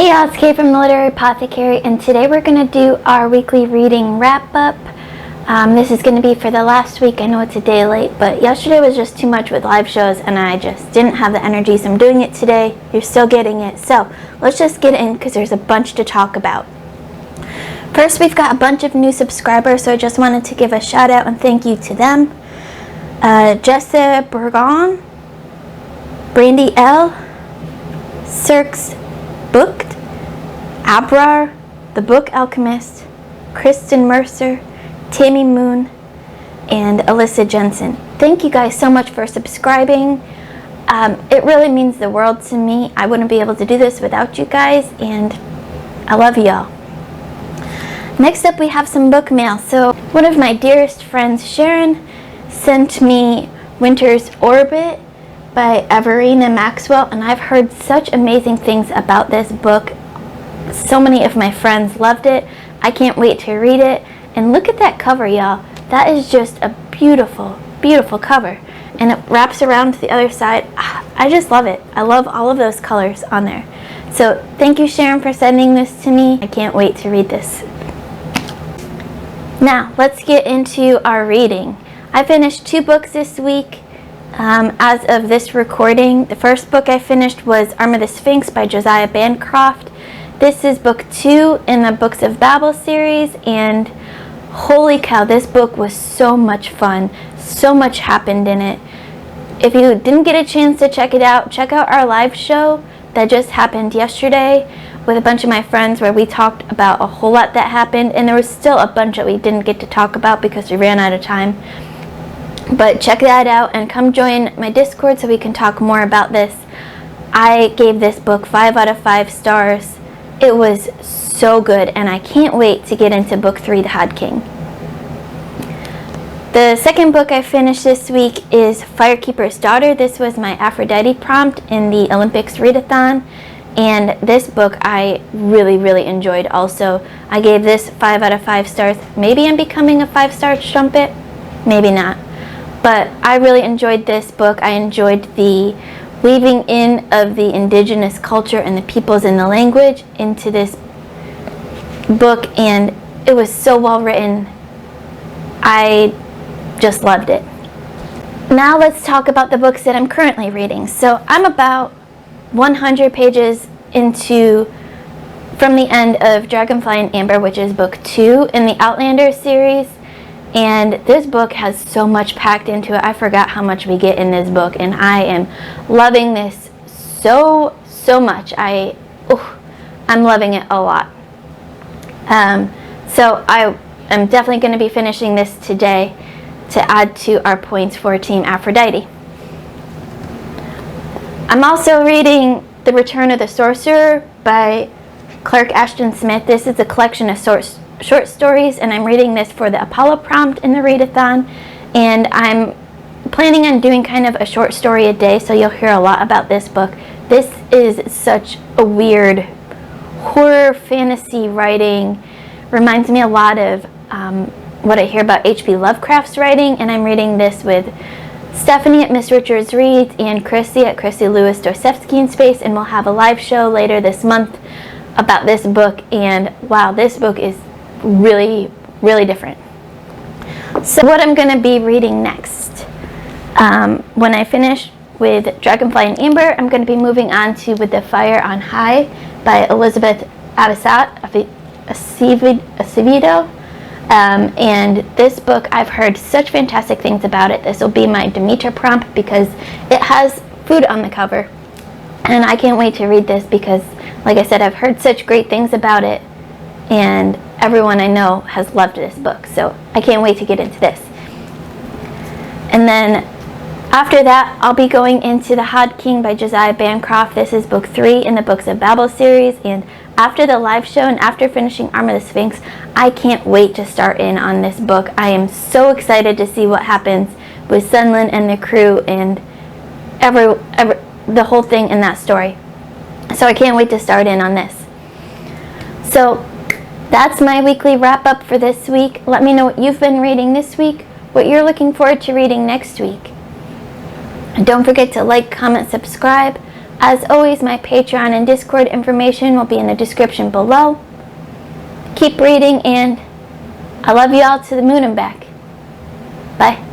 Hey y'all, it's Kay from the Literary Apothecary, and today we're going to do our weekly reading wrap-up. This is going to be for the last week. I know it's a day late, but yesterday was just too much with live shows, and I just didn't have the energy, so I'm doing it today. You're still getting it. So let's just get in, because there's a bunch to talk about. First, we've got a bunch of new subscribers, so I just wanted to give a shout-out and thank you to them. Jessa Burgon, Brandy L, Cirques Booked, Abrar, The Book Alchemist, Kristen Mercer, Tammy Moon, and Alyssa Jensen. Thank you guys so much for subscribing. It really means the world to me. I wouldn't be able to do this without you guys, and I love y'all. Next up, we have some book mail. So one of my dearest friends, Sharon, sent me Winter's Orbit by Everina Maxwell, and I've heard such amazing things about this book. So many of my friends loved it. I can't wait to read it. And look at that cover, y'all. That is just a beautiful, beautiful cover. And it wraps around to the other side. I just love it. I love all of those colors on there. So thank you, Sharon, for sending this to me. I can't wait to read this. Now, let's get into our reading. I finished 2 books this week. As of this recording, the first book I finished was Arm of the Sphinx by Josiah Bancroft. This is book 2 in the Books of Babel series, and holy cow, this book was so much fun. So much happened in it. If you didn't get a chance to check it out, check out our live show that just happened yesterday with a bunch of my friends, where we talked about a whole lot that happened, and there was still a bunch that we didn't get to talk about because we ran out of time. But check that out and come join my Discord so we can talk more about this. I gave this book 5 out of 5 stars. It was so good, and I can't wait to get into book 3, The Had King. The second book I finished this week is Firekeeper's Daughter. This was my Aphrodite prompt in the Olympics readathon, and this book I really, really enjoyed also. I gave this 5 out of 5 stars. Maybe I'm becoming a 5-star strumpet, maybe not. But I really enjoyed this book. I enjoyed the weaving in of the indigenous culture and the peoples and the language into this book, and it was so well written. I just loved it. Now let's talk about the books that I'm currently reading. So I'm about 100 pages into from the end of Dragonfly and Amber, which is book 2 in the Outlander series. And this book has so much packed into it. I forgot how much we get in this book, and I am loving this so much. I'm loving it a lot. So I am definitely going to be finishing this today to add to our points for Team Aphrodite. I'm also reading The Return of the Sorcerer by Clark Ashton Smith. This is a collection of short stories, and I'm reading this for the Apollo prompt in the readathon, and I'm planning on doing kind of a short story a day, so you'll hear a lot about this book. This is such a weird horror fantasy writing. Reminds me a lot of what I hear about H.P. Lovecraft's writing, and I'm reading this with Stephanie at Miss Richards Reads and Chrissy at Chrissy Lewis Dostoevsky in Space, and we'll have a live show later this month about this book, and wow, this book is really, really different. So what I'm going to be reading next, when I finish with Dragonfly and Amber, I'm going to be moving on to With the Fire on High by Elizabeth Acevedo. And this book, I've heard such fantastic things about it. This will be my Demeter prompt because it has food on the cover, and I can't wait to read this because, like I said, I've heard such great things about it, and everyone I know has loved this book, so I can't wait to get into this. And then after that, I'll be going into The Had King by Josiah Bancroft. This is book 3 in the Books of Babel series, and after the live show and after finishing Arm of the Sphinx, I can't wait to start in on this book. I am so excited to see what happens with Sunland and the crew and the whole thing in that story. So I can't wait to start in on this. So that's my weekly wrap-up for this week. Let me know what you've been reading this week, what you're looking forward to reading next week. And don't forget to like, comment, subscribe. As always, my Patreon and Discord information will be in the description below. Keep reading, and I love you all to the moon and back. Bye.